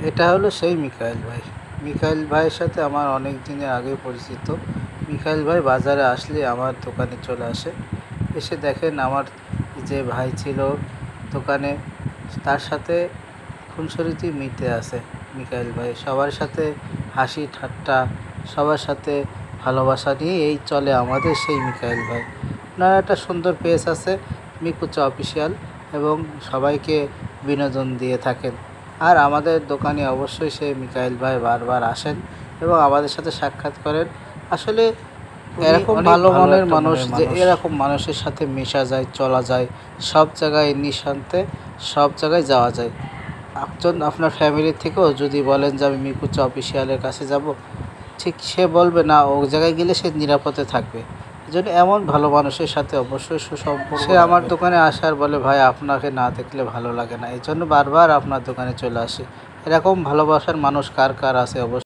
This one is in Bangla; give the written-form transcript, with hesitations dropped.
এটা হলো সেই মিকাইল ভাই। মিকাইল ভাইয়ের সাথে আমার অনেক দিনের আগে পরিচিত। মিকাইল ভাই বাজারে আসলে আমার দোকানে চলে আসে। এসে দেখেন আমার যে ভাই ছিল দোকানে, তার সাথে খুনসুরিতে মিটে আছে মিকাইল ভাই। সবার সাথে হাসি ঠাট্টা, সবার সাথে ভালোবাসা নিয়ে এই চলে আমাদের সেই মিকাইল ভাই। ওনার একটা সুন্দর পেজ আছে মিকুচা অফিসিয়াল, এবং সবাইকে বিনোদন দিয়ে থাকেন। আর আমাদের দোকানে অবশ্যই সেই মিকাইল ভাই বারবার আসেন এবং আমাদের সাথে সাক্ষাৎ করেন। আসলে এরকম ভালো মনের মানুষ যে এরকম মানুষের সাথে মেশা যায়, চলা যায়, সব জায়গায় নিঃস্বার্থে সব জায়গায় যাওয়া যায়। একজন আপনার ফ্যামিলির থেকেও যদি বলেন যে আমি মিকুচা অফিসিয়ালের কাছে যাব, ঠিক সে বলবে না, ও জায়গায় গেলে সে নিরাপদে থাকবে। এজন্য এমন ভালো মানুষের সাথে অবশ্যই সুসম্পর্ক। সে আমার দোকানে আসার বলে ভাই আপনাকে না দেখলে ভালো লাগে না, এই জন্য বারবার আপনার দোকানে চলে আসি। এরকম ভালোবাসার মানুষ কার কার আছে অবশ্যই